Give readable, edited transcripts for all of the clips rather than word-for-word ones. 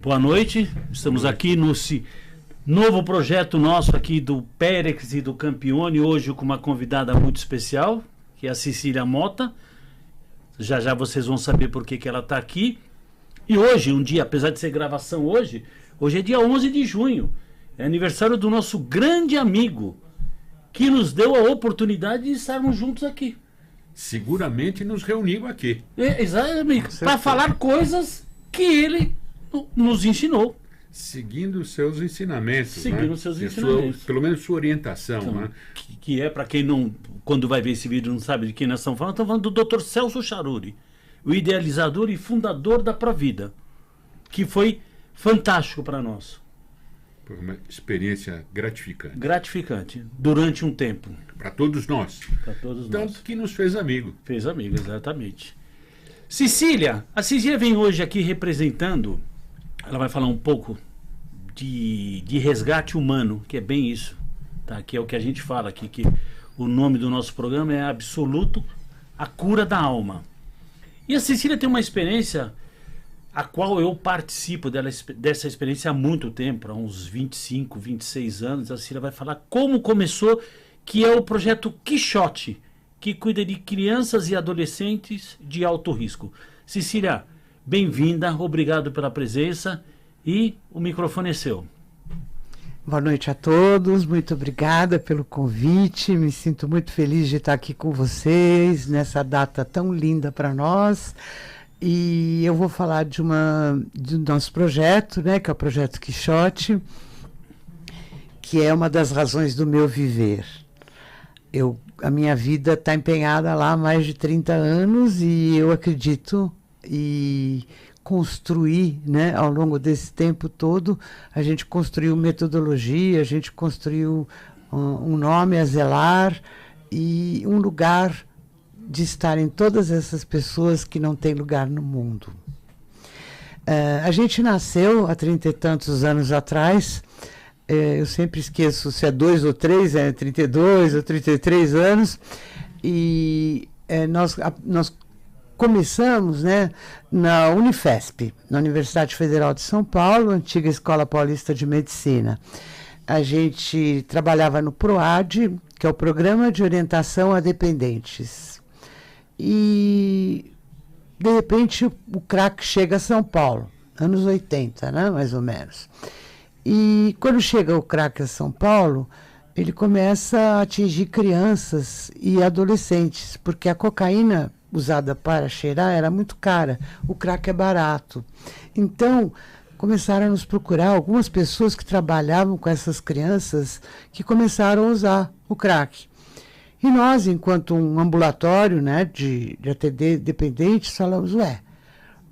Boa noite, estamos aqui no novo projeto nosso aqui do Pérex e do Campione, hoje com uma convidada muito especial, que é a Cecília Mota. Já já vocês vão saber por que ela está aqui. E hoje, um dia, apesar de ser gravação hoje é dia 11 de junho, é aniversário do nosso grande amigo, que nos deu a oportunidade de estarmos juntos aqui. Seguramente nos reunimos aqui. Exatamente, para falar coisas que ele nos ensinou. Seguindo os seus ensinamentos. Seguindo os seus ensinamentos. Pelo menos sua orientação. Então, né? que é, para quem não, quando vai ver esse vídeo não sabe de quem nós estamos falando do Dr. Celso Charuri, o idealizador e fundador da Provida, que foi fantástico para nós. Foi uma experiência gratificante. Gratificante, durante um tempo. Para todos nós. Para todos Tanto nós. que nos fez amigo. Fez amigo, exatamente. Cecília, a Cecília vem hoje aqui representando, ela vai falar um pouco de resgate humano, que é bem isso, tá? Que é o que a gente fala aqui, que o nome do nosso programa é Absoluto, a cura da alma. E a Cecília tem uma experiência a qual eu participo dessa experiência há muito tempo, há uns 25, 26 anos. A Cecília vai falar como começou, que é o projeto Quixote, que cuida de crianças e adolescentes de alto risco. Cecília, bem-vinda, obrigado pela presença e o microfone é seu. Boa noite a todos, muito obrigada pelo convite, me sinto muito feliz de estar aqui com vocês nessa data tão linda para nós. E eu vou falar do nosso projeto, né, que é o Projeto Quixote, que é uma das razões do meu viver. A minha vida está empenhada lá há mais de 30 anos e eu acredito e construí, né, ao longo desse tempo todo, a gente construiu metodologia, a gente construiu um nome a zelar e um lugar de estarem todas essas pessoas que não têm lugar no mundo. A gente nasceu há 30 e tantos anos atrás, eu sempre esqueço se é 2 ou 3, é 32 ou 33 anos, e nós começamos, né, na Unifesp, na Universidade Federal de São Paulo, antiga Escola Paulista de Medicina. A gente trabalhava no PROAD, que é o Programa de Orientação a Dependentes. E, de repente, o crack chega a São Paulo, anos 80, né, mais ou menos. E quando chega o crack a São Paulo, ele começa a atingir crianças e adolescentes, porque a cocaína usada para cheirar era muito cara, o crack é barato. Então, começaram a nos procurar algumas pessoas que trabalhavam com essas crianças que começaram a usar o crack. E nós, enquanto um ambulatório, né, de atender dependentes, falamos,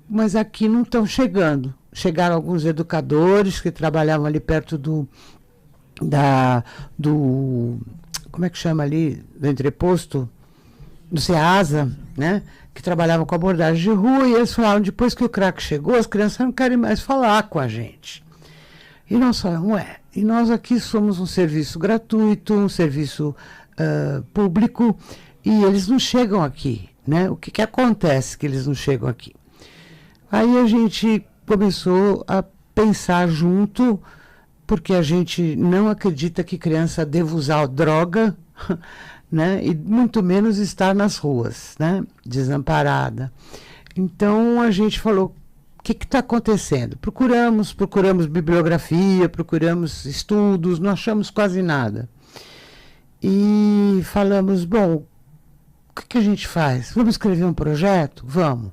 mas aqui não estão chegando. Chegaram alguns educadores que trabalhavam ali perto do como é que chama ali, do entreposto, do SEASA, né, que trabalhavam com abordagem de rua, e eles falaram, depois que o crack chegou, as crianças não querem mais falar com a gente. E nós falamos, e nós aqui somos um serviço gratuito, um serviço público, e eles não chegam aqui, né? O que acontece que eles não chegam aqui? Aí a gente começou a pensar junto, porque a gente não acredita que criança deva usar droga, né? E muito menos estar nas ruas, né? Desamparada. Então a gente falou, o que está acontecendo? Procuramos bibliografia, procuramos estudos, não achamos quase nada. E falamos, bom, o que a gente faz? Vamos escrever um projeto? Vamos.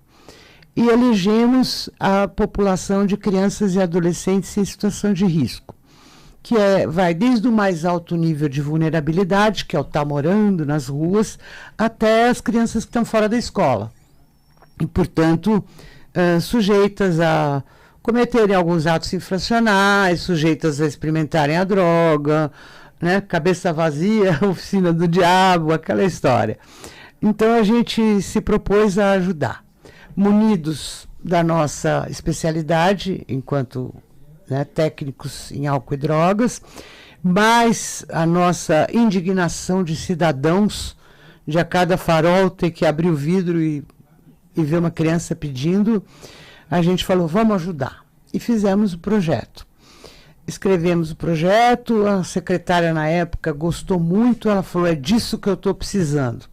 E elegemos a população de crianças e adolescentes em situação de risco, que vai desde o mais alto nível de vulnerabilidade, que é o estar morando nas ruas, até as crianças que estão fora da escola. E, portanto, sujeitas a cometerem alguns atos infracionais, sujeitas a experimentarem a droga, né? Cabeça vazia, oficina do diabo, aquela história. Então a gente se propôs a ajudar, munidos da nossa especialidade enquanto, né, técnicos em álcool e drogas, mas a nossa indignação de cidadãos, de a cada farol ter que abrir o vidro e ver uma criança pedindo, a gente falou, vamos ajudar. e fizemos o projeto. Escrevemos o projeto, a secretária na época gostou muito, ela falou, é disso que eu estou precisando.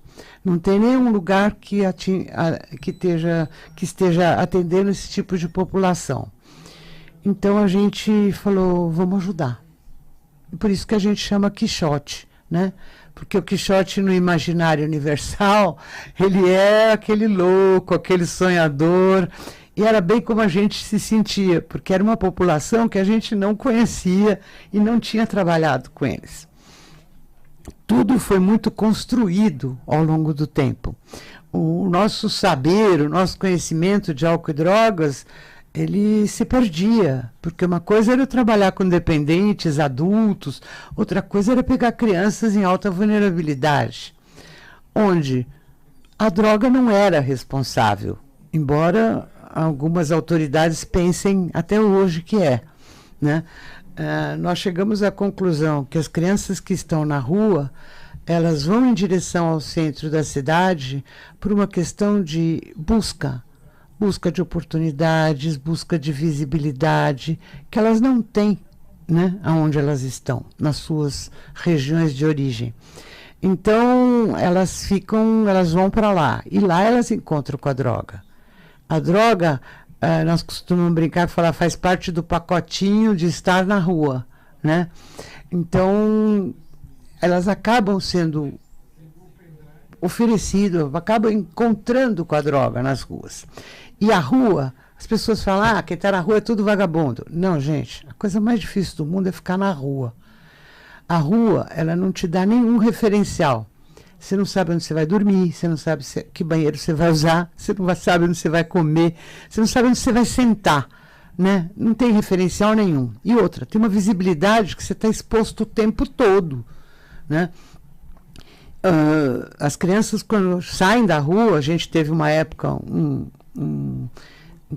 Não tem nenhum lugar que esteja atendendo esse tipo de população. Então a gente falou, vamos ajudar. Por isso que a gente chama Quixote, né? Porque o Quixote no imaginário universal, ele é aquele louco, aquele sonhador, e era bem como a gente se sentia, porque era uma população que a gente não conhecia e não tinha trabalhado com eles. Tudo foi muito construído ao longo do tempo. O nosso saber, o nosso conhecimento de álcool e drogas, ele se perdia, porque uma coisa era trabalhar com dependentes, adultos, outra coisa era pegar crianças em alta vulnerabilidade, onde a droga não era responsável, embora algumas autoridades pensem até hoje que é, né? Nós chegamos à conclusão que as crianças que estão na rua, elas vão em direção ao centro da cidade por uma questão de busca de oportunidades, busca de visibilidade, que elas não têm, né, aonde elas estão, nas suas regiões de origem. Então, elas vão para lá, e lá elas encontram com a droga. A droga, nós costumamos brincar e falar, faz parte do pacotinho de estar na rua, né? Então, elas acabam sendo oferecidas, acabam encontrando com a droga nas ruas. E a rua, as pessoas falam, quem está na rua é tudo vagabundo. Não, gente, a coisa mais difícil do mundo é ficar na rua. A rua, ela não te dá nenhum referencial. Você não sabe onde você vai dormir, você não sabe que banheiro você vai usar, você não sabe onde você vai comer, você não sabe onde você vai sentar, né? Não tem referencial nenhum. E outra, tem uma visibilidade que você está exposto o tempo todo, né? As crianças, quando saem da rua, a gente teve uma época, um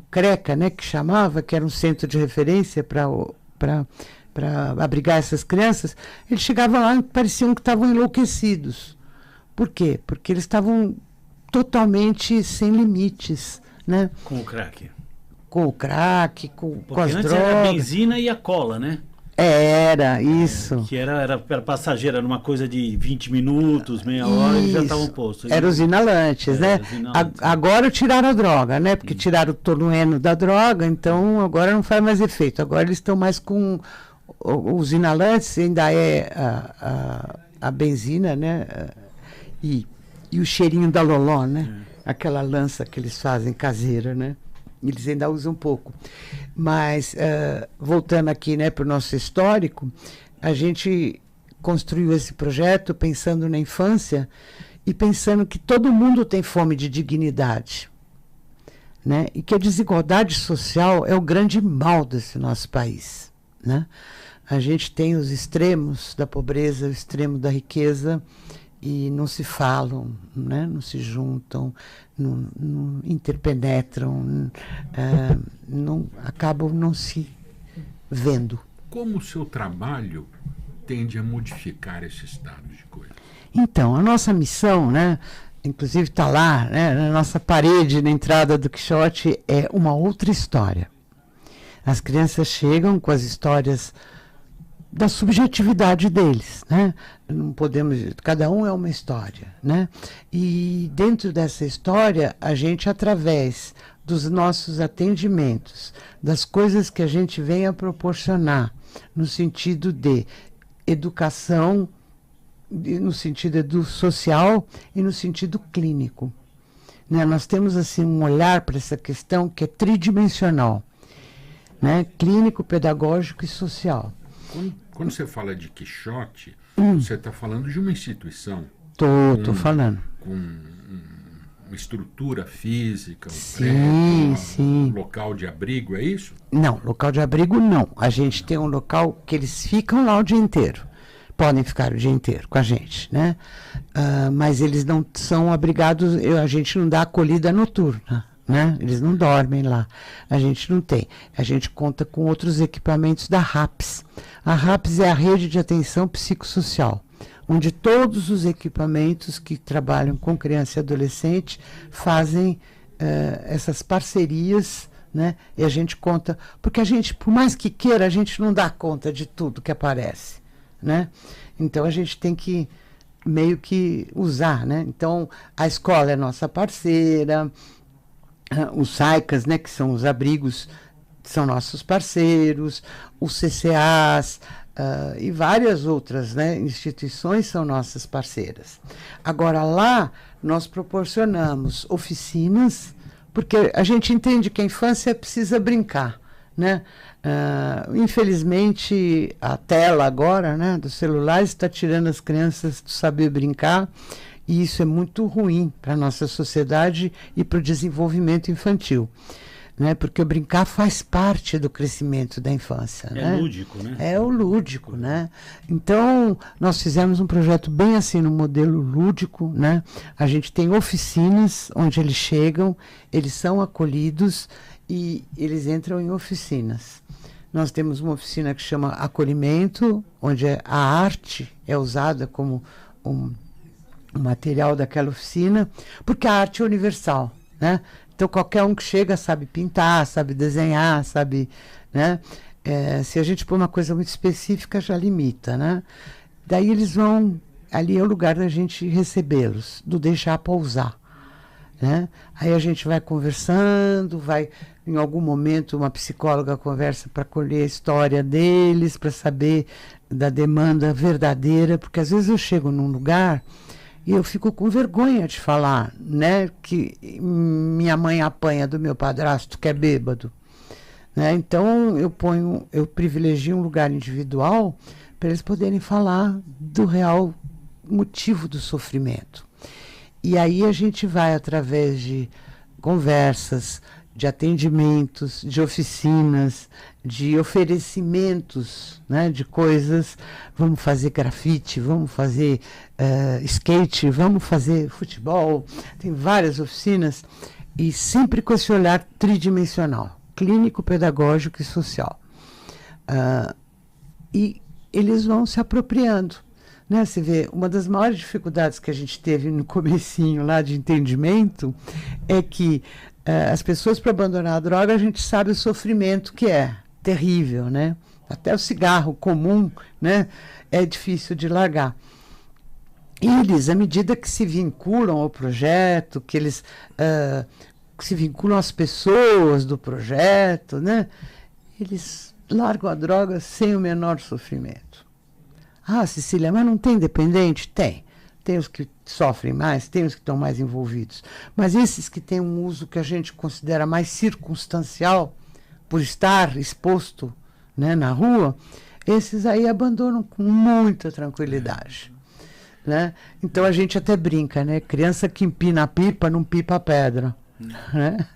CRECA, né, que chamava, que era um centro de referência para abrigar essas crianças, eles chegavam lá e pareciam que estavam enlouquecidos. Por quê? Porque eles estavam totalmente sem limites, né? Com o crack. Com o crack, com as antes drogas. Era a benzina e a cola, né? Era, isso. Que era passageira, numa coisa de 20 minutos, meia hora, eles já estavam postos. Eram os inalantes, né? Os inalantes. Agora tiraram a droga, né? Porque tiraram o tolueno da droga, então agora não faz mais efeito. Agora eles estão mais com os inalantes, ainda é a benzina, né? E o cheirinho da loló, né? Aquela lança que eles fazem caseira, né? Eles ainda usam um pouco. Mas, voltando aqui, né, para o nosso histórico, a gente construiu esse projeto pensando na infância e pensando que todo mundo tem fome de dignidade, né? E que a desigualdade social é o grande mal desse nosso país, né? A gente tem os extremos da pobreza, o extremo da riqueza, e não se falam, né? Não se juntam, não interpenetram, acabam não se vendo. Como o seu trabalho tende a modificar esse estado de coisa? Então, a nossa missão, né, inclusive está lá, né, na nossa parede, na entrada do Quixote, é uma outra história. As crianças chegam com as histórias da subjetividade deles, né? Não podemos, cada um é uma história, né? E dentro dessa história, a gente, através dos nossos atendimentos, das coisas que a gente vem a proporcionar, no sentido de educação, no sentido social e no sentido clínico, né? Nós temos assim um olhar para essa questão que é tridimensional, né? Clínico, pedagógico e social. Quando você fala de Quixote, você está falando de uma instituição. Tô falando. Com uma estrutura física, prédio, um local de abrigo, é isso? Não, local de abrigo não. A gente tem um local que eles ficam lá o dia inteiro. Podem ficar o dia inteiro com a gente, né? Mas eles não são abrigados, a gente não dá acolhida noturna, né? Eles não dormem lá. A gente não tem. A gente conta com outros equipamentos da RAPS. A RAPS é a Rede de Atenção Psicossocial, onde todos os equipamentos que trabalham com criança e adolescente fazem essas parcerias, né? E a gente conta, porque a gente, por mais que queira, a gente não dá conta de tudo que aparece, né? Então a gente tem que meio que usar, né? Então a escola é nossa parceira, os SAICAS, né, que são os abrigos, são nossos parceiros, os CCAs, e várias outras, né, instituições são nossas parceiras. Agora, lá, nós proporcionamos oficinas, porque a gente entende que a infância precisa brincar, né? Infelizmente, a tela agora, né, do celular está tirando as crianças do saber brincar, e isso é muito ruim para a nossa sociedade e para o desenvolvimento infantil. Né? Porque o brincar faz parte do crescimento da infância. É lúdico, né? É o lúdico, né? Então, nós fizemos um projeto bem assim, no modelo lúdico, né? A gente tem oficinas onde eles chegam, eles são acolhidos e eles entram em oficinas. Nós temos uma oficina que chama Acolhimento, onde a arte é usada como um material daquela oficina, porque a arte é universal, né? Então, qualquer um que chega sabe pintar, sabe desenhar, sabe, né? Se a gente pôr uma coisa muito específica, já limita, né? Daí eles vão... Ali é o lugar da gente recebê-los, do deixar pousar, né? Aí a gente vai conversando, vai... Em algum momento, uma psicóloga conversa para colher a história deles, para saber da demanda verdadeira, porque às vezes eu chego num lugar... E eu fico com vergonha de falar, né, que minha mãe apanha do meu padrasto, que é bêbado. Né? Então, eu privilegio um lugar individual para eles poderem falar do real motivo do sofrimento. E aí a gente vai, através de conversas, de atendimentos, de oficinas, de oferecimentos, né, de coisas. Vamos fazer grafite, vamos fazer skate, vamos fazer futebol. Tem várias oficinas e sempre com esse olhar tridimensional, clínico, pedagógico e social. E eles vão se apropriando. Né? Você vê, uma das maiores dificuldades que a gente teve no comecinho lá de entendimento é que as pessoas, para abandonar a droga, a gente sabe o sofrimento que é terrível, né? Até o cigarro comum, né, é difícil de largar. Eles, à medida que se vinculam ao projeto, que eles se vinculam às pessoas do projeto, né, eles largam a droga sem o menor sofrimento. Ah, Cecília, mas não tem dependente? Tem. Tem os que sofrem mais, tem os que estão mais envolvidos. Mas esses que têm um uso que a gente considera mais circunstancial, por estar exposto, né, na rua, esses aí abandonam com muita tranquilidade. Né? Então a gente até brinca, né? Criança que empina a pipa, não pipa a pedra. Né?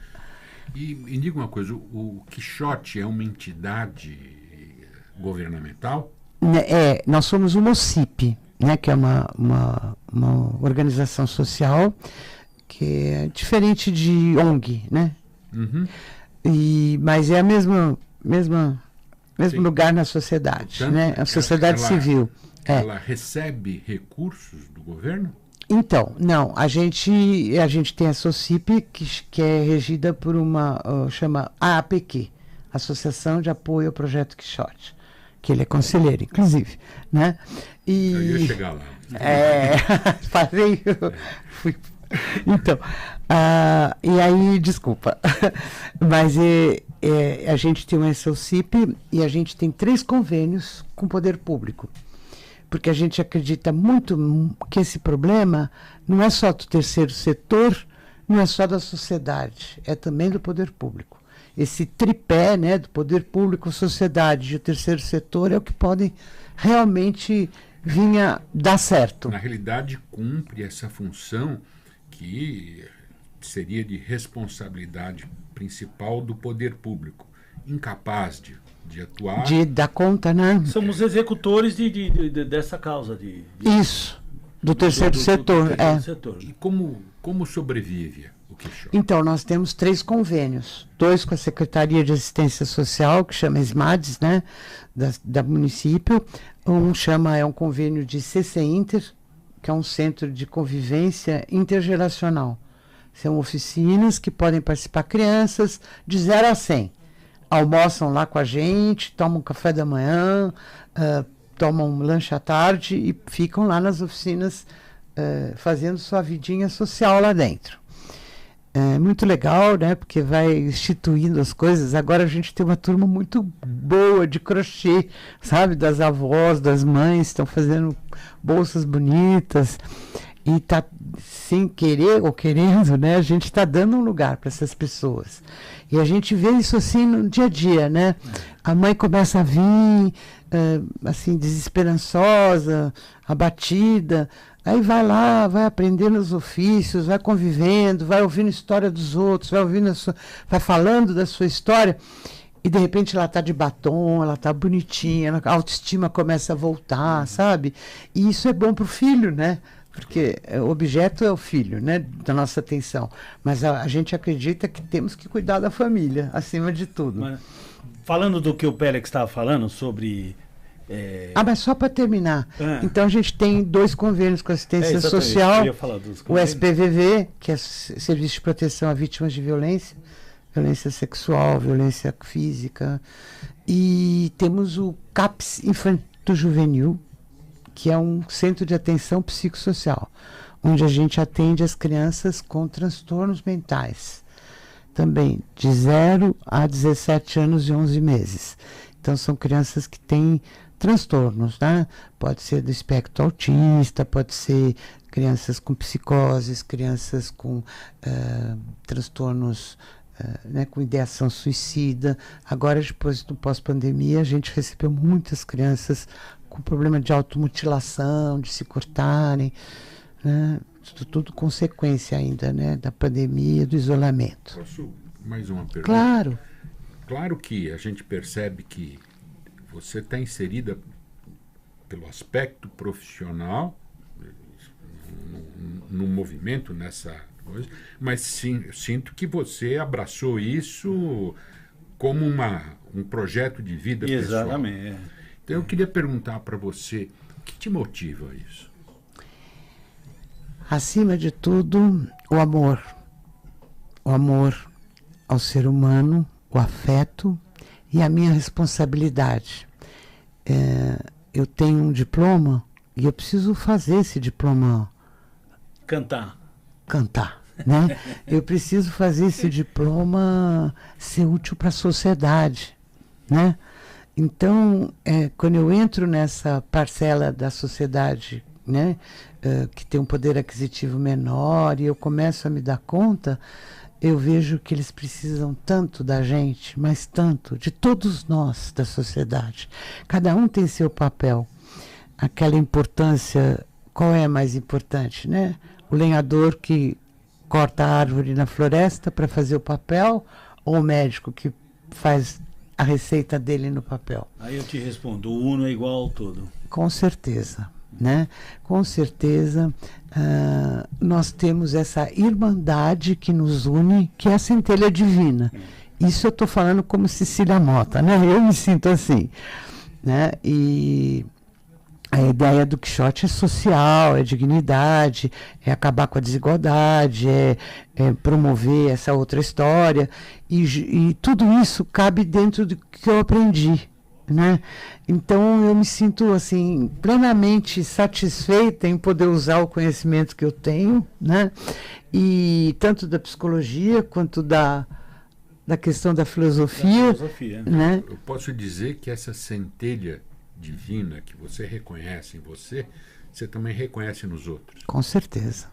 E diga uma coisa, o Quixote é uma entidade governamental? Nós somos uma OCIP, né, que é uma organização social que é diferente de ONG, né? Uhum. Mas é a mesmo lugar na sociedade, Portanto, né? A sociedade civil. Ela recebe recursos do governo? Então, não, a gente tem a SOCIP, que é regida por uma, chama AAPQ, Associação de Apoio ao Projeto Quixote, que ele é conselheiro, inclusive, né? E, eu ia chegar lá. Falei, fui. Então, e aí, desculpa, mas a gente tem uma SOCIP e a gente tem 3 convênios com o poder público. Porque a gente acredita muito que esse problema não é só do terceiro setor, não é só da sociedade, é também do poder público. Esse tripé, né, do poder público, sociedade e o terceiro setor é o que podem realmente vir a dar certo. Na realidade, cumpre essa função que seria de responsabilidade principal do poder público, incapaz de atuar. De dar conta, né? Somos executores dessa causa. Isso, do terceiro setor. Setor. E como sobrevive o Quixote? Então, nós temos 3 convênios. 2 com a Secretaria de Assistência Social, que chama SMADES, né, da município. É um convênio de CC Inter, que é um centro de convivência intergeracional. São oficinas que podem participar crianças de 0 a 100. Almoçam lá com a gente, tomam café da manhã, tomam um lanche à tarde e ficam lá nas oficinas fazendo sua vidinha social lá dentro. É muito legal, né? Porque vai instituindo as coisas. Agora a gente tem uma turma muito boa de crochê, sabe? Das avós, das mães, estão fazendo bolsas bonitas. E tá, sem querer ou querendo, né? A gente está dando um lugar para essas pessoas. E a gente vê isso assim no dia a dia, né? A mãe começa a vir, assim, desesperançosa, abatida. Aí vai lá, vai aprendendo os ofícios, vai convivendo, vai ouvindo a história dos outros, vai falando da sua história. E de repente ela está de batom, ela está bonitinha, a autoestima começa a voltar, sabe? E isso é bom para o filho, né? Porque o objeto é o filho, né, da nossa atenção. Mas a gente acredita que temos que cuidar da família, acima de tudo. Mas, falando do que o Pélex estava falando sobre... mas só para terminar. Então a gente tem 2 convênios com assistência social. Eu ia falar dos o SPVV, que é Serviço de Proteção a Vítimas de Violência, violência sexual, violência física. E temos o CAPS Infanto-Juvenil, que é um centro de atenção psicossocial, onde a gente atende as crianças com transtornos mentais, também de 0 a 17 anos e 11 meses. Então são crianças que têm transtornos, né? Pode ser do espectro autista, pode ser crianças com psicoses, crianças com transtornos, né, com ideação suicida. Agora, depois do pós-pandemia, a gente recebeu muitas crianças com problema de automutilação, de se cortarem, né? Tudo consequência ainda, né, da pandemia, do isolamento. Posso mais uma pergunta? Claro. Claro que a gente percebe que você está inserida pelo aspecto profissional no movimento, nessa coisa, mas sim, eu sinto que você abraçou isso como um projeto de vida pessoal. Exatamente. Então eu queria perguntar para você, o que te motiva a isso? Acima de tudo, o amor. O amor ao ser humano, o afeto e a minha responsabilidade. Eu tenho um diploma e eu preciso fazer esse diploma Cantar, né? Eu preciso fazer esse diploma ser útil para a sociedade, né? Então, quando eu entro nessa parcela da sociedade, né, que tem um poder aquisitivo menor, e eu começo a me dar conta, eu vejo que eles precisam tanto da gente, mas tanto, de todos nós da sociedade. Cada um tem seu papel. Aquela importância, qual é a mais importante, né? O lenhador que corta a árvore na floresta para fazer o papel, ou o médico que faz a receita dele no papel? Aí eu te respondo, o uno é igual ao todo. Com certeza, né? Com certeza, nós temos essa irmandade que nos une, que é a centelha divina. Isso eu estou falando como Cecília Mota, né? Eu me sinto assim, né? E a ideia do Quixote é social, é dignidade, é acabar com a desigualdade, é promover essa outra história. E tudo isso cabe dentro do que eu aprendi, né? Então eu me sinto assim plenamente satisfeita em poder usar o conhecimento que eu tenho, né? E tanto da psicologia quanto da questão da filosofia, né? Eu posso dizer que essa centelha divina que você reconhece em você, você também reconhece nos outros. Com certeza.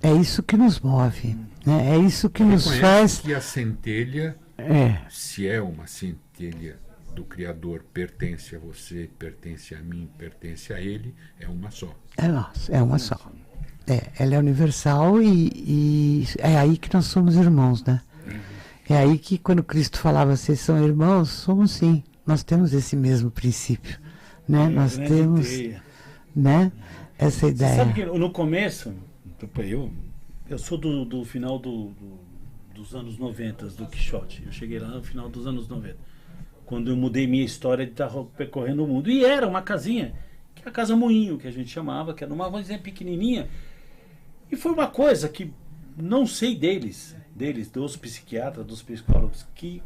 É isso que nos move, né? É isso que nos faz... que a centelha, se é uma centelha do Criador, pertence a você, pertence a mim, pertence a Ele, é uma só. É nossa, é uma só. Ela é universal e é aí que nós somos irmãos, né? É aí que quando Cristo falava, vocês são irmãos, somos sim. Nós temos esse mesmo princípio, né? Nós temos, né, essa ideia. Você sabe que no começo, eu sou do final dos anos 90, do Quixote. Eu cheguei lá no final dos anos 90, quando eu mudei minha história de estar percorrendo o mundo. E era uma casinha, que é a Casa Moinho, que a gente chamava, que era uma vanzinha pequenininha. E foi uma coisa que não sei dos psiquiatras, dos psicólogos que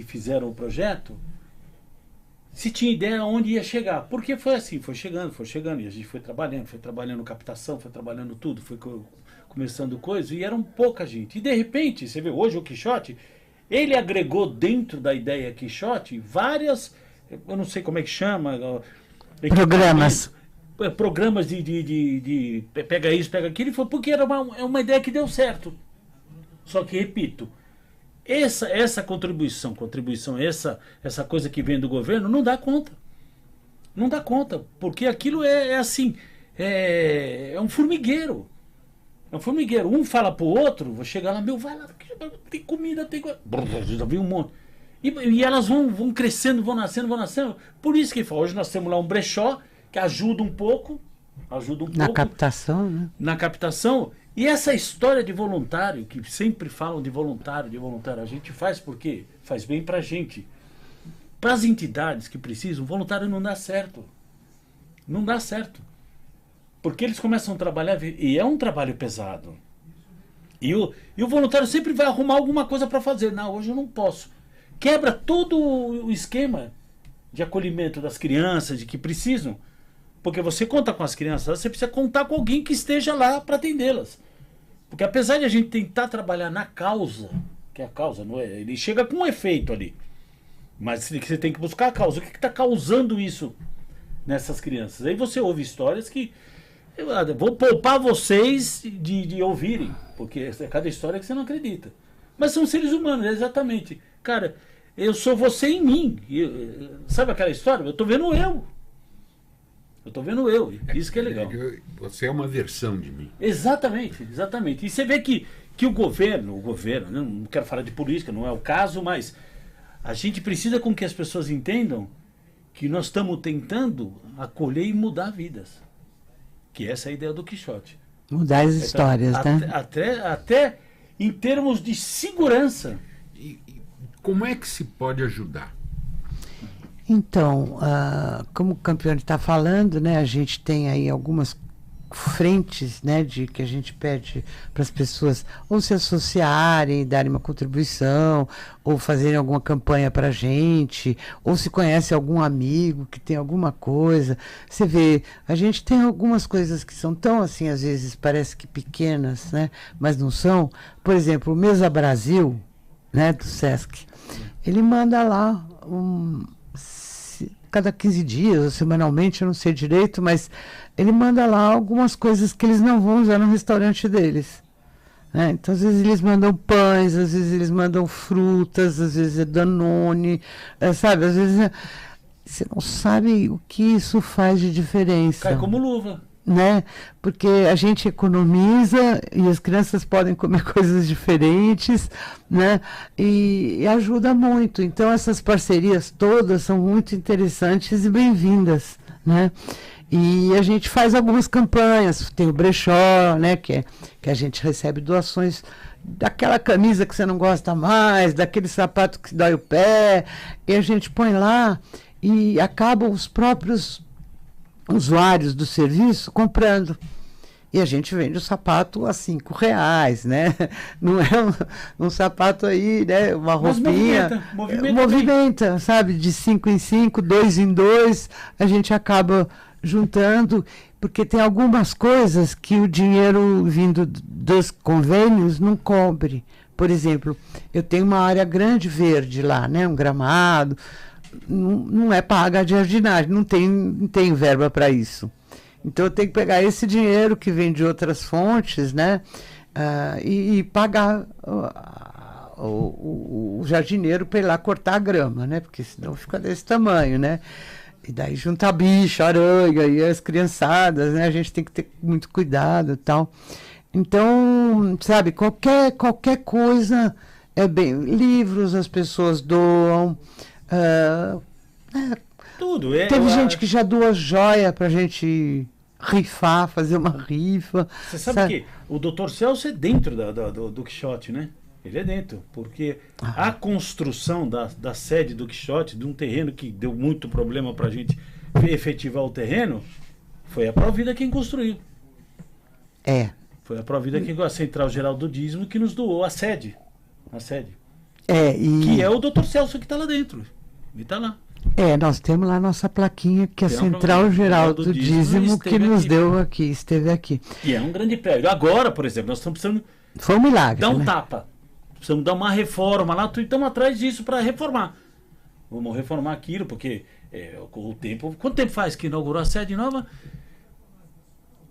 fizeram o projeto, se tinha ideia onde ia chegar. Porque foi assim, foi chegando, e a gente foi trabalhando captação, foi trabalhando tudo, foi começando coisa, e eram pouca gente. E de repente, você vê, hoje o Quixote, ele agregou dentro da ideia Quixote várias, eu não sei como é que chama, programas de pega isso, pega aquilo, e foi porque era uma ideia que deu certo. Só que, repito, essa contribuição, essa coisa que vem do governo, não dá conta. Não dá conta, porque aquilo é assim, é um formigueiro. É um formigueiro. Um fala pro outro, vou chegar lá, vai lá, tem comida, tem coisa. Já vi um monte. E elas vão crescendo, vão nascendo. Por isso que hoje nós temos lá um brechó que ajuda um pouco. Na captação, né? Na captação. E essa história de voluntário, que sempre falam de voluntário, a gente faz porque faz bem pra gente. Para as entidades que precisam, voluntário não dá certo. Não dá certo. Porque eles começam a trabalhar, e é um trabalho pesado. E o voluntário sempre vai arrumar alguma coisa para fazer. Não, hoje eu não posso. Quebra todo o esquema de acolhimento das crianças, de que precisam. Porque você conta com as crianças, você precisa contar com alguém que esteja lá para atendê-las. Porque apesar de a gente tentar trabalhar na causa, que é a causa, não é? Ele chega com um efeito ali. Mas você tem que buscar a causa. O que está causando isso nessas crianças? Aí você ouve histórias que eu vou poupar vocês de ouvirem, porque é cada história que você não acredita. Mas são seres humanos, exatamente. Cara, eu sou você em mim. Sabe aquela história? Eu estou vendo eu. Isso que é legal. Você é uma versão de mim. Exatamente. E você vê que o governo, não quero falar de política, não é o caso, mas a gente precisa com que as pessoas entendam que nós estamos tentando acolher e mudar vidas. Que essa é a ideia do Quixote. Mudar as histórias, né? Até em termos de segurança. E como é que se pode ajudar? Então, como o Campione está falando, né, a gente tem aí algumas frentes, né, de que a gente pede para as pessoas ou se associarem, darem uma contribuição, ou fazerem alguma campanha para a gente, ou se conhece algum amigo que tem alguma coisa. Você vê, a gente tem algumas coisas que são tão assim, às vezes parece que pequenas, né, mas não são. Por exemplo, o Mesa Brasil, né, do Sesc, ele manda lá cada 15 dias, ou semanalmente, eu não sei direito, mas ele manda lá algumas coisas que eles não vão usar no restaurante deles. Né? Então, às vezes eles mandam pães, às vezes eles mandam frutas, às vezes é Danone, sabe? Às vezes você não sabe o que isso faz de diferença. Cai como luva. Né? Porque a gente economiza e as crianças podem comer coisas diferentes, né? E ajuda muito. Então essas parcerias todas são muito interessantes e bem-vindas, né? E a gente faz algumas campanhas, tem o brechó, né? Que a gente recebe doações daquela camisa que você não gosta mais, daquele sapato que dói o pé, e a gente põe lá e acabam os próprios usuários do serviço comprando. E a gente vende o sapato a R$5, né? Não é um sapato aí, né? Uma roupinha. Movimenta, sabe? De 5 em 5, 2 em 2, a gente acaba juntando, porque tem algumas coisas que o dinheiro vindo dos convênios não cobre. Por exemplo, eu tenho uma área grande verde lá, né? Um gramado. Não é paga de jardinagem, não tem verba para isso. Então eu tenho que pegar esse dinheiro que vem de outras fontes, né, e pagar o jardineiro para ir lá cortar a grama, né, porque senão fica desse tamanho, né. E daí junta bicho, aranha e as criançadas, né, a gente tem que ter muito cuidado e tal. Então, sabe, qualquer coisa é bem. Livros as pessoas doam. Tudo. Teve gente que já doou joia pra gente rifar, fazer uma rifa. Você sabe que o Dr. Celso é dentro do Quixote, né? Ele é dentro, porque a construção da sede do Quixote, de um terreno que deu muito problema pra gente efetivar o terreno, foi a Provida quem construiu. Foi a Provida que a Central Geral do Dízimo que nos doou a sede. A sede. Que é o Dr. Celso que está lá dentro. Ele está lá. Nós temos lá a nossa plaquinha, que é a Central Geral do Dízimo que nos deu aqui, esteve aqui. E é um grande prédio. Agora, por exemplo, nós estamos precisando Foi um milagre, dar um tapa. Precisamos dar uma reforma lá, estamos atrás disso para reformar. Vamos reformar aquilo, porque com o tempo... Quanto tempo faz que inaugurou a sede nova?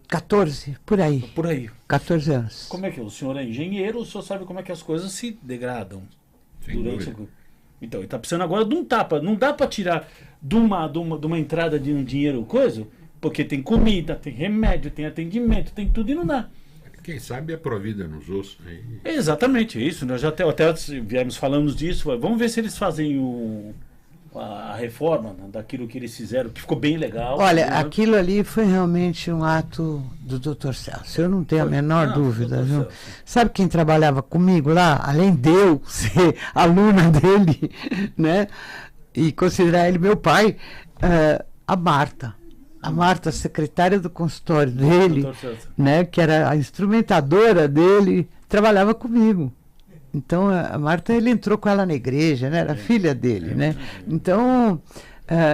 14, por aí. Por aí. 14 anos. Como é que é? O senhor é engenheiro, o senhor sabe como é que as coisas se degradam. Então, ele está precisando agora de um tapa. Não dá para tirar de uma entrada de um dinheiro coisa, porque tem comida, tem remédio, tem atendimento, tem tudo e não dá. Quem sabe a Provida nos ouça. Exatamente, isso. Nós já até viemos falando disso. Vamos ver se eles fazem a reforma, né, daquilo que eles fizeram, que ficou bem legal. Olha, aquilo ali foi realmente um ato do Dr. Celso. Eu não tenho a menor dúvida. Viu? Sabe quem trabalhava comigo lá? Além de eu ser aluna dele, né? E considerar ele meu pai, a Marta. A Marta, secretária do consultório dele, né, que era a instrumentadora dele, trabalhava comigo. Então, a Marta, ele entrou com ela na igreja, né, era filha dele, né? Então,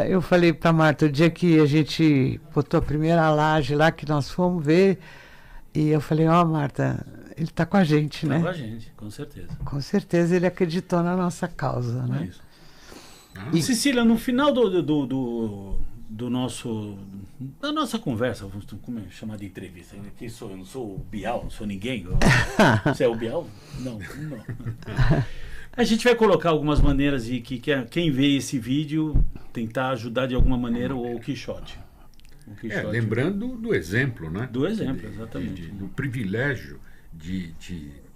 eu falei para a Marta, o dia que a gente botou a primeira laje lá, que nós fomos ver, e eu falei, Marta, ele está com a gente, né? Está com a gente, com certeza. Com certeza ele acreditou na nossa causa, né? Isso. E Cecília, no final da nossa conversa, vamos chamar de entrevista. Quem sou eu? Não sou o Bial, não sou ninguém. Você é o Bial? Não. A gente vai colocar algumas maneiras de que quem vê esse vídeo tentar ajudar de alguma maneira o Quixote. Lembrando do exemplo, né? Do exemplo, exatamente. Do privilégio de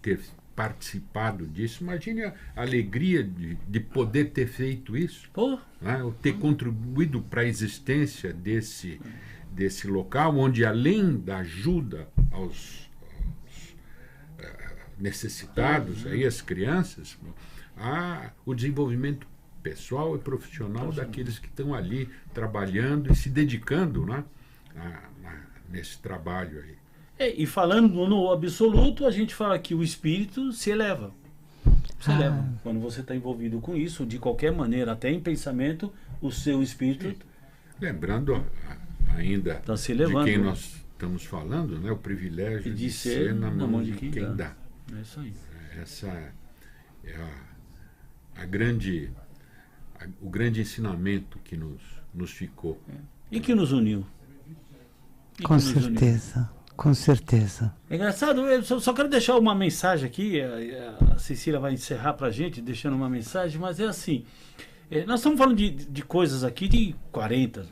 ter participado disso. Imagine a alegria de poder ter feito isso, né? Ter contribuído para a existência desse local, onde além da ajuda aos necessitados, aí, as crianças, há o desenvolvimento pessoal e profissional daqueles que estão ali trabalhando e se dedicando, né, nesse trabalho aí. E falando no absoluto, a gente fala que o espírito se eleva. Se eleva. Quando você está envolvido com isso, de qualquer maneira, até em pensamento, o seu espírito... Lembrando ainda tá se elevando, de quem nós estamos falando, né? O privilégio de ser na mão de quem dá. É isso aí. Essa é o grande ensinamento que nos ficou. E que nos uniu. Com certeza. Com certeza. É engraçado, eu só quero deixar uma mensagem aqui, a Cecília vai encerrar para a gente, deixando uma mensagem, mas é assim, nós estamos falando de coisas aqui de 40,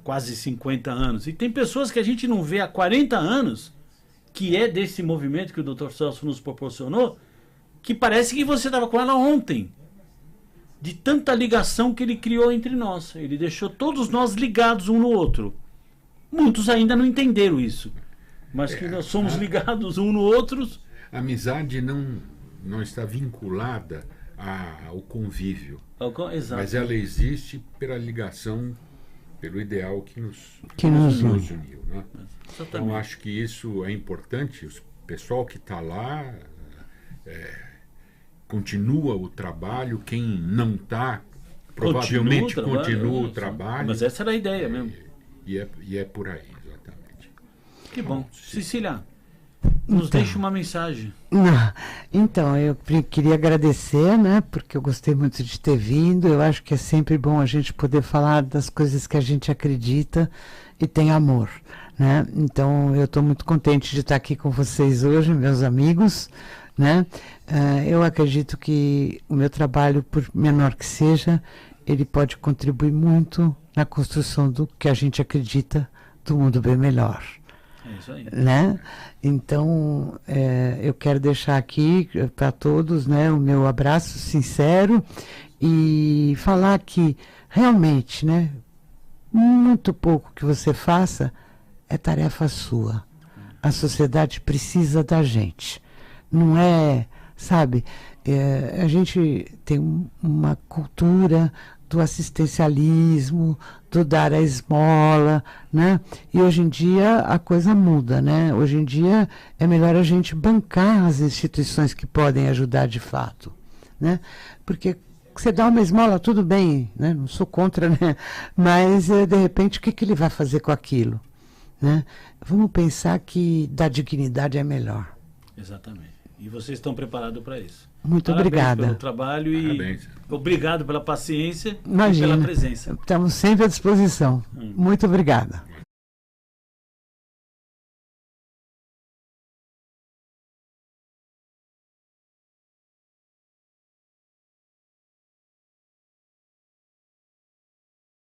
quase 50 anos, e tem pessoas que a gente não vê há 40 anos, que é desse movimento que o Dr. Celso nos proporcionou, que parece que você estava com ela ontem, de tanta ligação que ele criou entre nós, ele deixou todos nós ligados um no outro. Muitos ainda não entenderam isso. Mas que nós somos ligados um no outro. A amizade não está vinculada ao convívio. Exato. Mas ela existe pela ligação, pelo ideal que nos uniu. Né? Então, acho que isso é importante. O pessoal que está lá continua o trabalho. Quem não está, provavelmente continua o trabalho. Mas essa era a ideia mesmo. E é por aí. Que bom. Cecília, nos deixa uma mensagem. Então, eu queria agradecer, né, porque eu gostei muito de ter vindo. Eu acho que é sempre bom a gente poder falar das coisas que a gente acredita e tem amor, né? Então, eu estou muito contente de estar aqui com vocês hoje, meus amigos, né? Eu acredito que o meu trabalho, por menor que seja, ele pode contribuir muito na construção do que a gente acredita do mundo bem melhor. É isso aí. Né? Então, eu quero deixar aqui para todos, né, o meu abraço sincero e falar que realmente, né, muito pouco que você faça é tarefa sua. A sociedade precisa da gente. Não é, sabe, a gente tem uma cultura do assistencialismo, do dar a esmola, né? E hoje em dia a coisa muda, né? Hoje em dia é melhor a gente bancar as instituições que podem ajudar de fato, né? Porque você dá uma esmola, tudo bem, né? Não sou contra, né? Mas, de repente, o que ele vai fazer com aquilo? Né? Vamos pensar que dar dignidade é melhor. Exatamente. E vocês estão preparados para isso. Muito Parabéns obrigada pelo trabalho e obrigado pela paciência. Imagina, e pela presença. Estamos sempre à disposição. Muito obrigada.